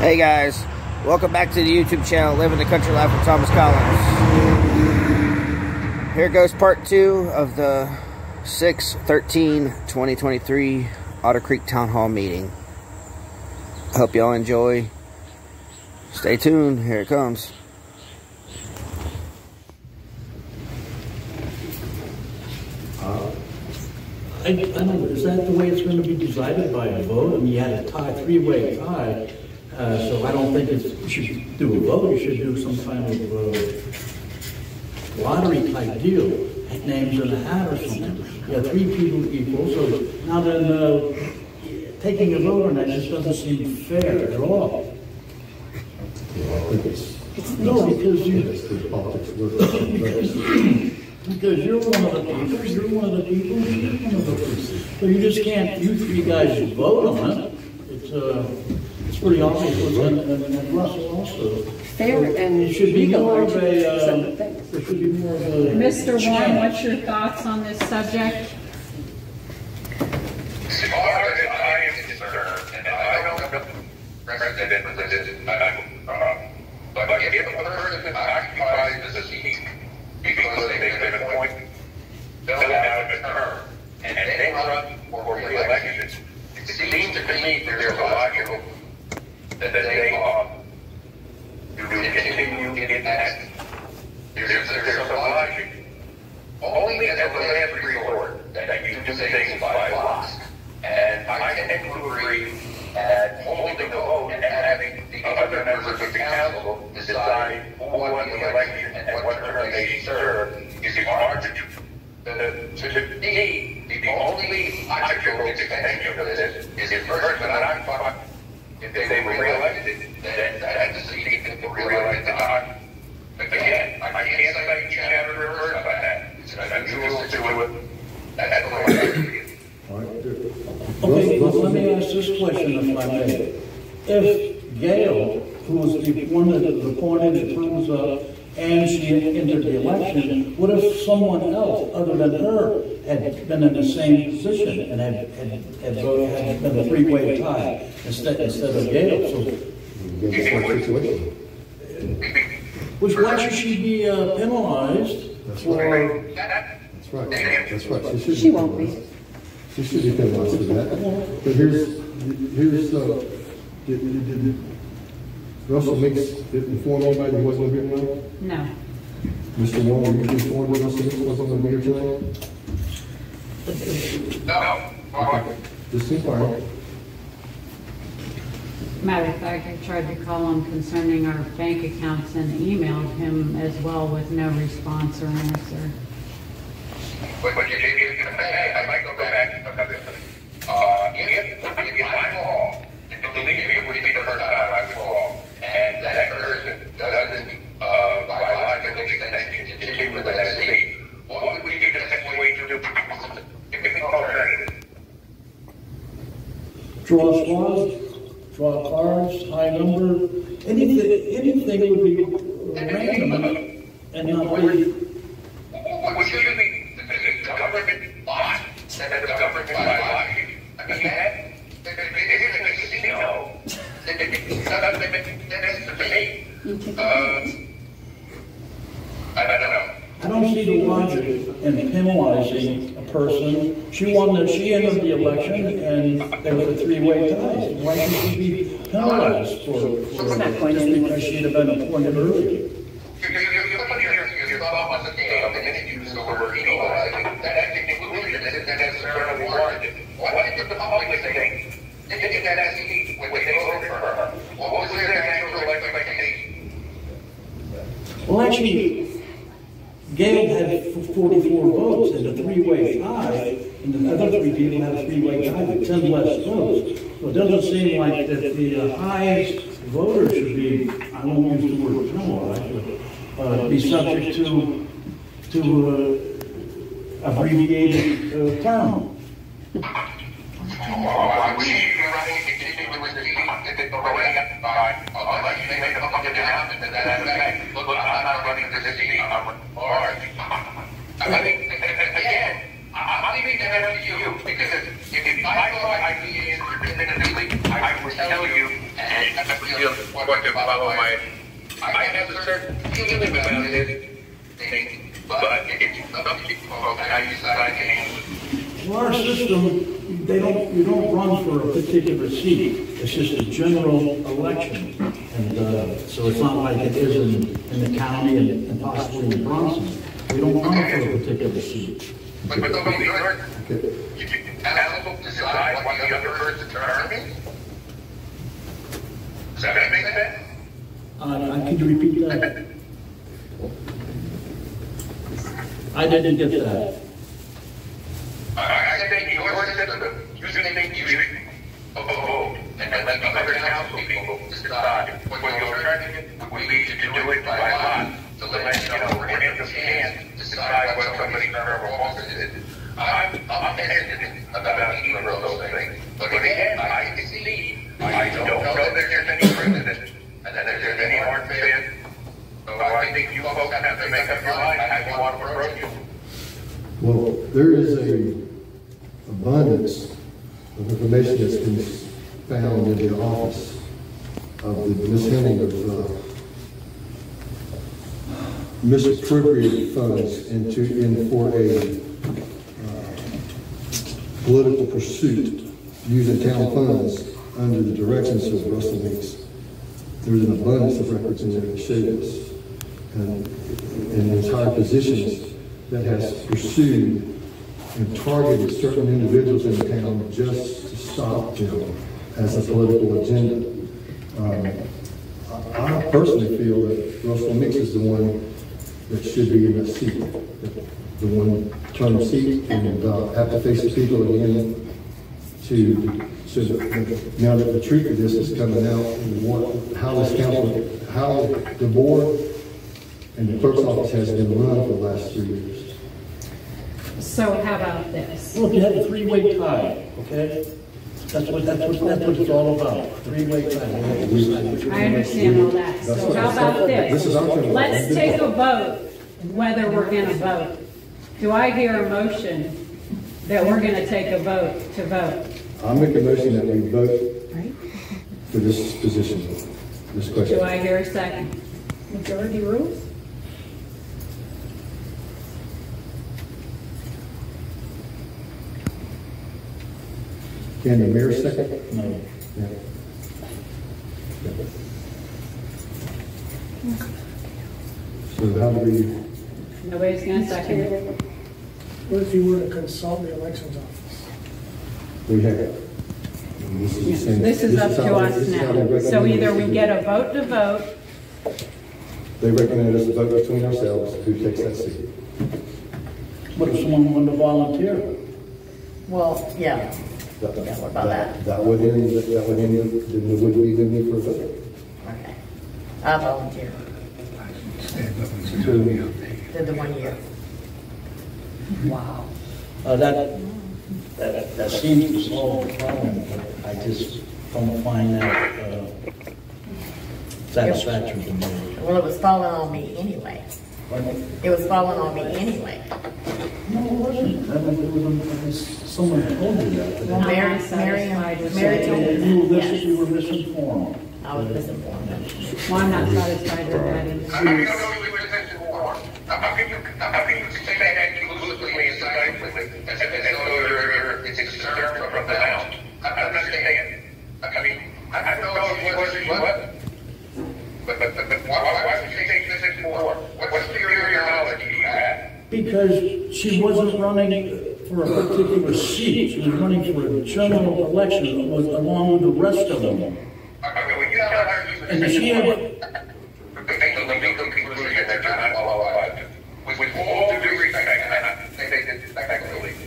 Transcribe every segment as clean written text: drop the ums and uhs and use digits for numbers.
Hey guys, welcome back to the YouTube channel, Living the Country Life with Thomas Collins. Here goes part 2 of the 6/13/2023 Otter Creek Town Hall meeting. Hope y'all enjoy. Stay tuned, here it comes. I don't know, is that the way it's going to be decided by a vote? I mean, you had a tie, three-way tie, so I don't think you should do a vote. You should do some kind of lottery type deal, names in a hat or something. You have 3 people equal, so now then taking a vote on that just doesn't seem fair at all. No, because because you're one of the people, you're one of the people, you're one of the people. So you just can't, you 3 guys vote on it. It's pretty obvious what's in it, and Russell also. Fair and it should be more of a, there should be more of a... Mr. Warren, what's your thoughts on this subject? As far as I am concerned, and I don't represent but if a person occupies the seat because they make an appointment, fill out a term, and they run for re-election, it seems to me there's a logical that they ought to continue in that. There's a logic. Only as a last resort that you do things by lots. And I tend to agree that holding the vote and having the other members of the council decide who won the election and what term they serve is hard to do. To me, the only logical extension of this is if first that I'm talking, if they were re-elected, then that the seat can be re-elected on. Again, I can't say chapter or verse about that. It's an unusual situation. That's the way I see it. Okay, let me ask this question, if I may. If Gail, who was the one that was appointed in terms of, and she entered the election, what if someone else other than her had been in the same position and had been a 3-way tie instead of Gail? So, which why should she be penalized? That's right. That's right. That's right. She won't be. She should be penalized for that. But here's did Russell Mix inform anybody he wasn't going to be here tonight? No. Mr. Warren, were you informed that Russell Mix wasn't going to be here tonight? No. Okay. Just inquire. Matter of fact, I tried to call him concerning our bank accounts and emailed him as well with no response or answer. But you did I might go back to another thing. If I fall, and believe me, it would be the first time I fall, and that person doesn't, by logical extension, continue with that seat, what would we do the next way to do? Give me an alternative. Draw straws, draw cards, high number, anything would be random and not really. What should be the government bought instead of government by logic? I mean, that isn't a casino. That's to me. I don't know. I don't see the logic in penalizing a person. She entered the election and there was a 3-way tie. Why should she be penalized for just because she'd have been appointed earlier? Your thought was the scale, and then you use the word penalizing. That's the conclusion that isn't necessarily warranted. What did the public think? They did that as when they voted for her. What was their natural expectation? Well, actually, Gail had 44 votes and a 3-way tie, and the other 3 people had a 3-way tie with 10 less votes. So it doesn't seem like that the highest voter should be, I won't use the word penalized, but be subject to abbreviated term. I wish you were right to continue with the unless you make a fucking announcement that look, I'm not running for this seat, I'm running for ours. I mean, again, I'm leaving that up to you, because if I thought I'd be in independently, I would tell you, and still want to follow I have a certain feeling about this thing, but it's up to you folks how you decide to handle it. Well, our system, you don't run for a particular seat. It's just a general election. And so it's not like it is in the county and possibly in Bronson. We don't run for a particular seat. But don't be hurt. You can council decide what the other person's term is. Does that make sense? Could you repeat that? I didn't get that. I think your system, you think you should vote, and let the other council people decide what the alternative would be to do it by lot, to let you know we're in the can to decide what somebody's term of office is. I'm hesitant about either of those things. But again, I can see, I don't know that there's any precedent, and that there's any hard fit. So I think you folks have to make up your mind how you want to approach it. Well, there is a abundance of information that's been found in the office of the mishandling of misappropriated funds for a political pursuit using town funds under the directions of Russell Meeks. There's an abundance of records in there that show this, and entire positions that has pursued and targeted certain individuals in the town just to stop them as a political agenda. I personally feel that Russell Meeks is the one that should be in that seat, the one-term seat, and have to face the people again so that now that the truth of this is coming out, and how this council, how the board and the clerk's office has been run for the last 3 years. So how about this? Look, you have a three-way tie, okay? That's what it's all about. Three-way tie. I understand all that. So how about this? Let's take a vote whether we're going to vote. Do I hear a motion that we're going to take a vote to vote? I'll make a motion that we vote for this position, this question. Do I hear a second? Majority rules? Can the mayor second? No. Yeah. So how do we? Nobody's going to second it. What if you were to consult the elections office? We have. This is up to us now. So either we get a vote to vote. They recommend us to vote between ourselves who takes that seat. What if someone wanted to volunteer? Well, yeah. What about that? That would end, then there wouldn't be the need for a vote. Okay. I volunteer. Did the 1 year. Wow. That seems to solve the problem, but I just don't find that satisfactory to me. Well, it was falling on me anyway. It was falling on me anyway. No, it wasn't. Someone told you that. Well, Mary told me that. You were misinformed. I was misinformed. Well, I'm not satisfied with that either. How can you say that exclusively and silently as though it's external from the house? I understand. I mean, I know she was, but why would you say this is more? What's the knowledge you have? Because she wasn't running for a particular seat. She was running for a general election along with the rest of them. And she had... With all due respect,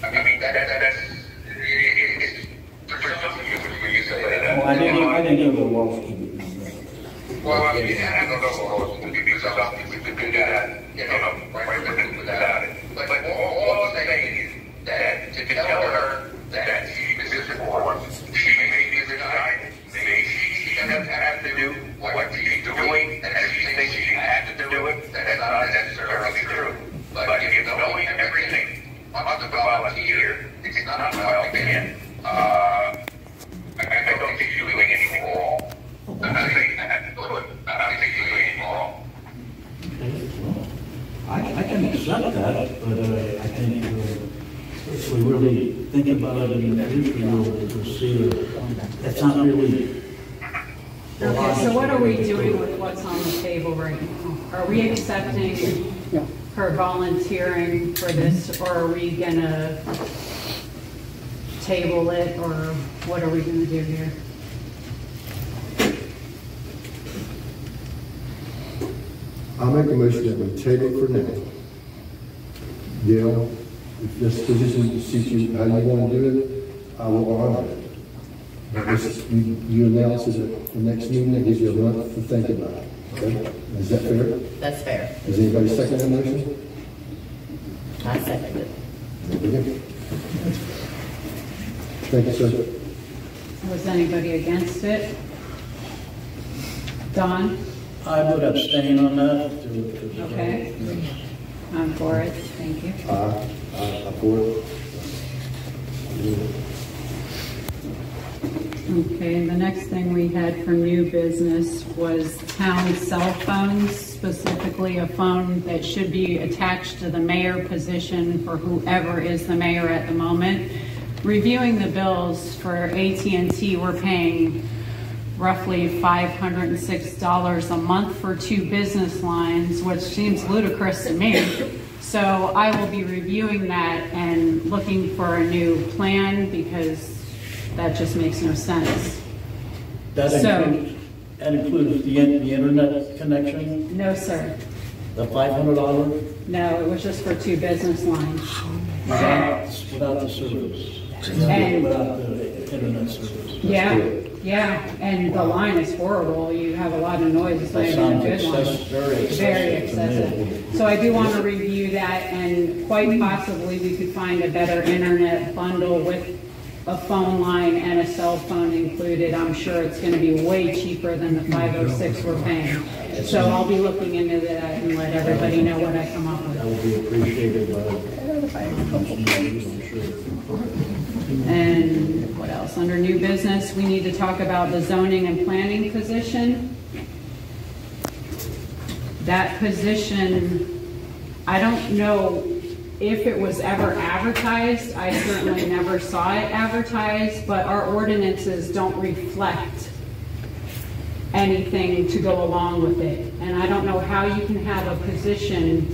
I mean, that's I didn't go to Wall Street. Well, I mean, I don't know because we could do that, without it. But all I'm saying is that to tell her that she is misinformed, she may be resigned, maybe she doesn't have to do what she's doing, and as she thinks she has to do it, that's not necessarily true. But if you know everything on the volunteer, it's not my opinion. I don't think she's doing anything wrong. accept that, but I think if we really think about it in the future, we'll see that's not really. Okay, so what are we doing with what's on the table right now? Are we accepting her volunteering for this, or are we gonna table it, or what are we gonna do here? I'll make a motion that we table it for now. Gail, if this position suits you, how you want to do it, I will honor it. But this, you announce it at the next meeting, that gives you a month to think about it. Okay? Is that fair? That's fair. Does anybody second that motion? I second it. There we go. Thank you, sir. Was anybody against it? Don? I would abstain on that. Okay. I'm for it, thank you. I'm for it. Okay, the next thing we had for new business was town cell phones, specifically a phone that should be attached to the mayor position for whoever is the mayor at the moment. Reviewing the bills for AT&T, we're paying roughly $506 a month for 2 business lines, which seems ludicrous to me. So I will be reviewing that and looking for a new plan because that just makes no sense. That includes the internet connection, No, sir. the $500, No, it was just for 2 business lines. without the service, And- without the internet service. Yeah, and the line is horrible. You have a lot of noise. It's not That even a sounds good line. very excessive. Very to me. excessive. So I do want to review that, and quite possibly we could find a better internet bundle with a phone line and a cell phone included. I'm sure it's going to be way cheaper than the $506 we're paying. So I'll be looking into that and let everybody know what I come up with. That would be appreciated by I'm sure. And what else? Under new business, we need to talk about the zoning and planning position. That position, I don't know if it was ever advertised. I certainly never saw it advertised, but our ordinances don't reflect anything to go along with it. And I don't know how you can have a position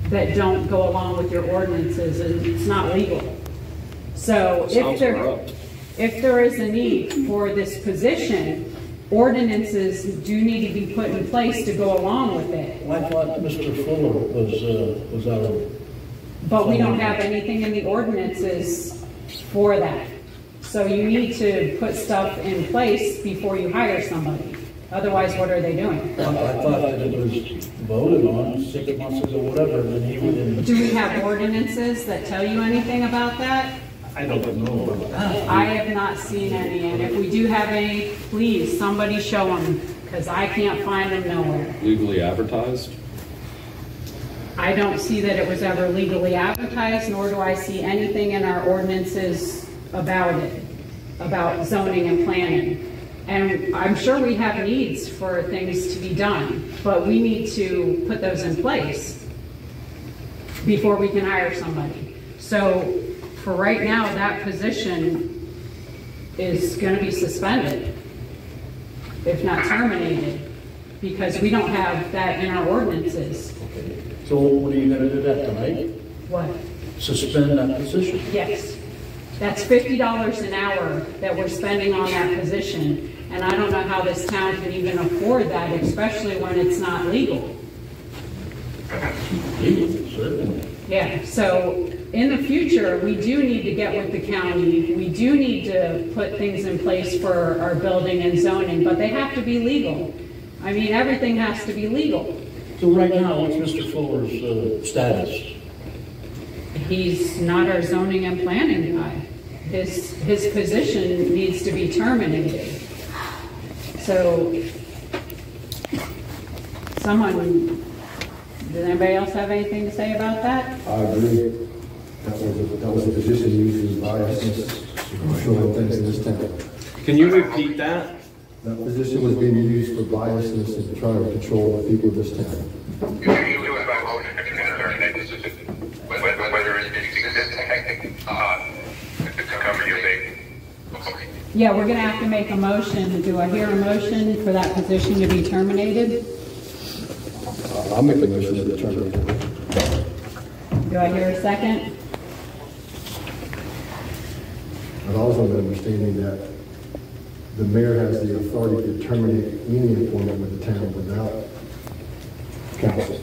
that don't go along with your ordinances, and it's not legal. So if there is a need for this position, ordinances do need to be put in place to go along with it. Well, I thought Mr. Fuller was our. But we don't have anything in the ordinances for that. So you need to put stuff in place before you hire somebody. Otherwise, what are they doing? I thought that it was voted on 6 months ago, whatever, and he would. Do we have ordinances that tell you anything about that? I don't know about that. I have not seen any, and if we do have any, please, somebody show them, because I can't find them nowhere. Legally advertised? I don't see that it was ever legally advertised, nor do I see anything in our ordinances about it, about zoning and planning. And I'm sure we have needs for things to be done, but we need to put those in place before we can hire somebody. So for right now, that position is going to be suspended, if not terminated, because we don't have that in our ordinances. So what are you gonna do that tonight? What? Suspend that position? Yes. That's $50 an hour that we're spending on that position. And I don't know how this town can even afford that, especially when it's not legal. Legal, certainly. Yeah, so in the future, we do need to get with the county. We do need to put things in place for our building and zoning, but they have to be legal. I mean, everything has to be legal. So right now, what's Mr. Fuller's status? He's not our zoning and planning guy. His position needs to be terminated. So, does anybody else have anything to say about that? I agree. That was a position used by us controlling things in this town. Can you repeat that? That position was being used for biasness and to try to control the people of this town. You do it by motion, if you're going to terminate the Yeah, we're gonna have to make a motion. Do I hear a motion for that position to be terminated? I'll make a motion to terminate. Do I hear a second? But also understanding that the mayor has the authority to terminate any appointment with the town without council.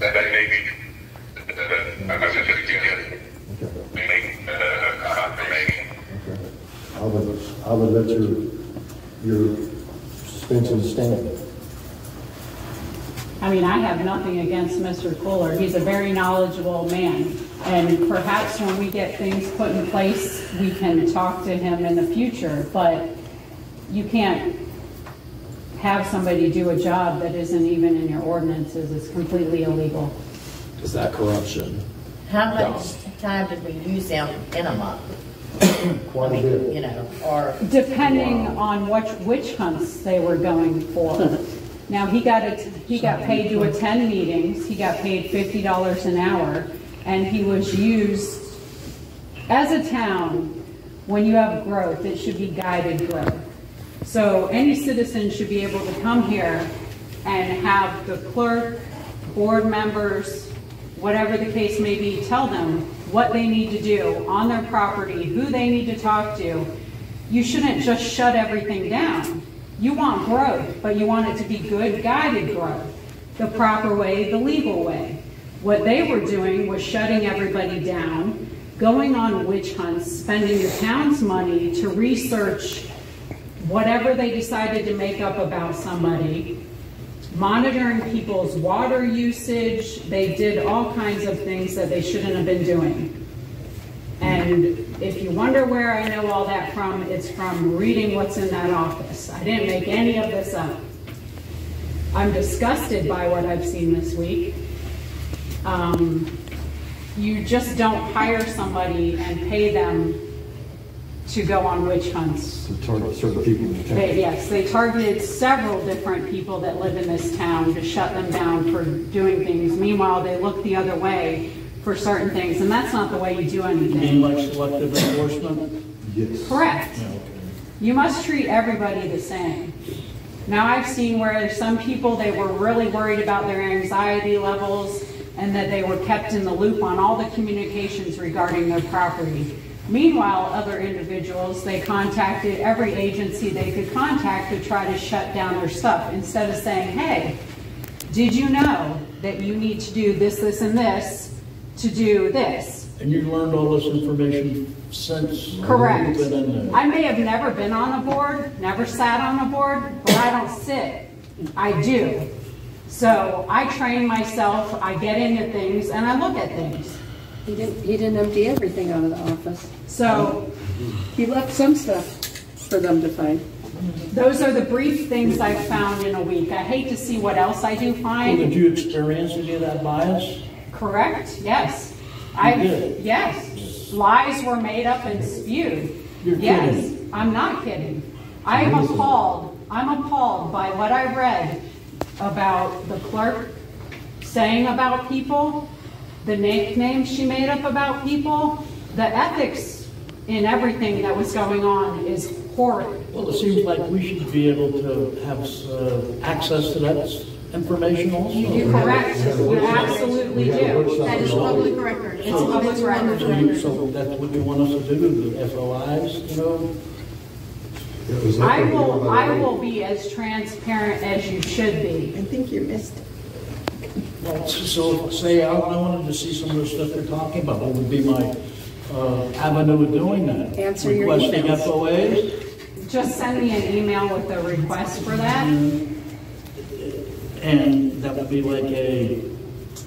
That may be, I was just Okay. make a confirmation. Okay. I would let your suspension stand. I mean, I have nothing against Mr. Kohler. He's a very knowledgeable man. And perhaps when we get things put in place, we can talk to him in the future. But you can't have somebody do a job that isn't even in your ordinances. It's completely illegal. Is that corruption? How much time did we use them in a month? Quite a bit. You know, or Depending on which witch hunts they were going for. Now, he got paid to attend meetings. He got paid $50 an hour. And he was used, as a town, when you have growth, it should be guided growth. So any citizen should be able to come here and have the clerk, board members, whatever the case may be, tell them what they need to do on their property, who they need to talk to. You shouldn't just shut everything down. You want growth, but you want it to be good, guided growth, the proper way, the legal way. What they were doing was shutting everybody down, going on witch hunts, spending the town's money to research whatever they decided to make up about somebody, monitoring people's water usage. They did all kinds of things that they shouldn't have been doing. And if you wonder where I know all that from, it's from reading what's in that office. I didn't make any of this up. I'm disgusted by what I've seen this week. You just don't hire somebody and pay them to go on witch hunts. To target certain people in the town. Yes, they targeted several different people that live in this town to shut them down for doing things. Meanwhile, they look the other way for certain things, and that's not the way you do You anything. mean like selective enforcement? Yes. Correct. Yeah, okay. You must treat everybody the same. Now, I've seen where some people, they were really worried about their anxiety levels and that they were kept in the loop on all the communications regarding their property. Meanwhile, other individuals, they contacted every agency they could contact to try to shut down their stuff instead of saying, hey, did you know that you need to do this, this, and this to do this? And you learned all this information since Correct. you've been in there? I may have never been on a board, never sat on a board, but I don't sit. I do. So I train myself, I get into things, and I look at things. He didn't empty everything out of the office. So He left some stuff for them to find. those are the brief things I've found in a week. I hate to see what else I do Well, did find. you experience any of that bias? Correct? Yes. did? Yes. Lies were made up and spewed. You're Yes. kidding. I'm not kidding. I'm appalled by what I read about the clerk saying about people, the nicknames she made up about people, the ethics in everything that was going on is horrid. Well, it seems like we should be able to have access to that information also. You're correct. You absolutely do. that is public record. It's public record. So that's what you want us to do, the FOIs, you know? It was I like will be as transparent as you should be. I think you missed it. Well, so say I wanted to see some of the stuff they're talking about, what would be my avenue of doing that? Answer your Requesting emails. FOAs? Just send me an email with a request for that. And that would be like a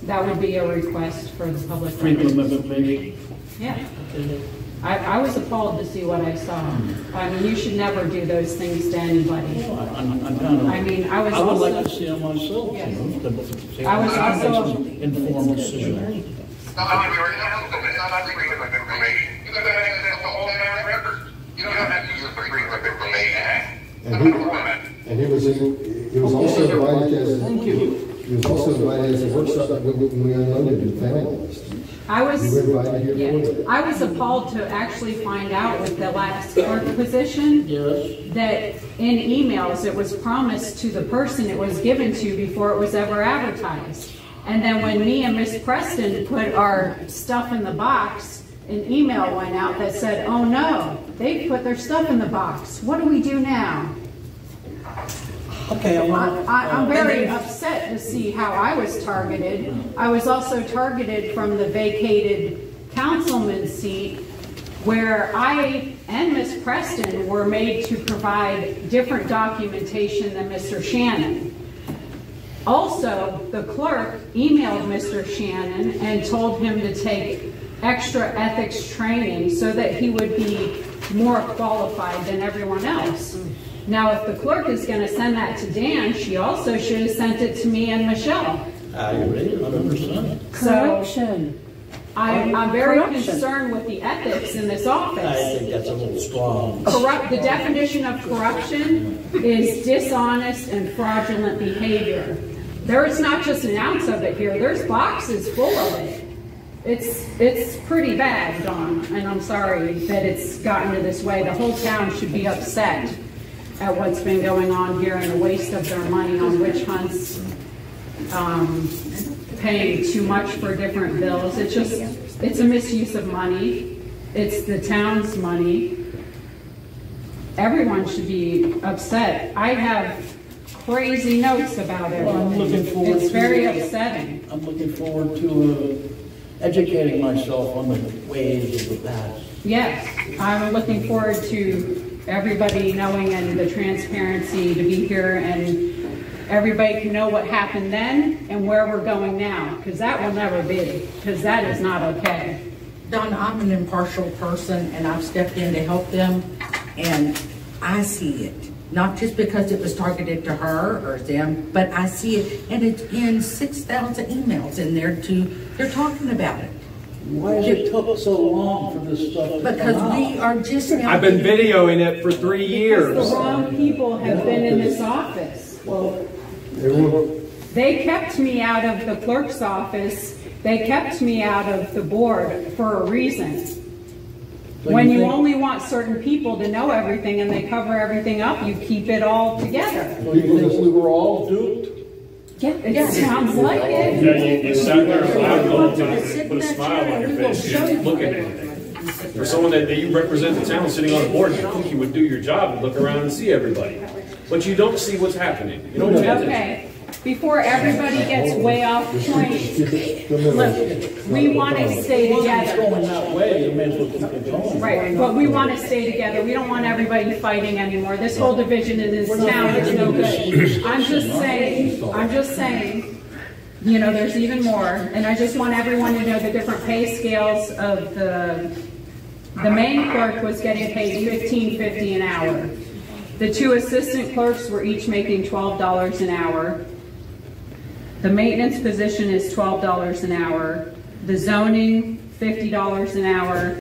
That would be a request for the public freedom record. of information. Yeah. I was appalled to see what I saw. I mean, you should never do those things to anybody. I'm kind of. I mean, I was I would like also- to see them myself, Yes. you know, to see I was how to also- make some informed decisions. Not your council, it's not freedom of information. You have access to all town records. You don't have to use the Freedom of Information Act. And he was also invited as, he was also invited as a workshop when we unloaded the family list. I was, You were invited here yeah, for that. I was appalled to actually find out with the last clerk position Yes. that in emails it was promised to the person it was given to before it was ever advertised. And then when me and Miss Preston put our stuff in the box, an email went out that said, oh no, they put their stuff in the box. What do we do now? Okay, I'm very upset to see how I was targeted. I was also targeted from the vacated councilman's seat where I and Miss Preston were made to provide different documentation than Mr. Shannon. Also, the clerk emailed Mr. Shannon and told him to take extra ethics training so that he would be more qualified than everyone else. Now, if the clerk is going to send that to Dan, she also should have sent it to me and Michelle. I agree, 100%. Corruption. I'm very Corruption. concerned with the ethics in this I office. think that's a little strong. The definition of corruption is dishonest and fraudulent behavior. There is not just an ounce of it here. There's boxes full of it. It's pretty bad, Dawn, and I'm sorry that it's gotten to this way. The whole town should be upset at what's been going on here and the waste of their money on witch hunts, paying too much for different bills. It's a misuse of money. It's the town's money. Everyone should be upset. I have crazy notes about it. Well, I'm looking forward It's to- very upsetting. I'm looking forward to educating myself on the ways of the past. Yes, I'm looking forward to everybody knowing and the transparency to be here and everybody can know what happened then and where we're going now, because that will never be, because that is not okay. Don, I'm an impartial person and I've stepped in to help them and I see it. Not just because it was targeted to her or them, but I see it and it's in 6,000 emails in there they're talking about it. Why has it took so long for this stuff to come Because out? we are just now. I've been videoing it for 3 years. Because the wrong people have been in this office. Well, They kept me out of the clerk's office. They kept me out of the board for a reason. so When you think- only want certain people to know everything and they cover everything up, you keep it all together. So you think we were all duped? It sounds like it. Yeah, you sat there loud and put a smile on your face. You didn't look at anything. For someone that you represent the town sitting on the board, you'd think you would do your job and look around and see everybody. But you don't see what's happening. You don't pay attention. Okay, before everybody gets way off point, look, we want to stay Well, if it's together. going that way, you may as well keep it going. Right, but we want to stay together. We don't want everybody fighting anymore. This whole division in this town is no good. I'm just saying, you know, there's even more. And I just want everyone to know the different pay scales of the main clerk was getting paid $15.50 an hour. The two assistant clerks were each making $12 an hour. The maintenance position is $12 an hour. The zoning, $50 an hour.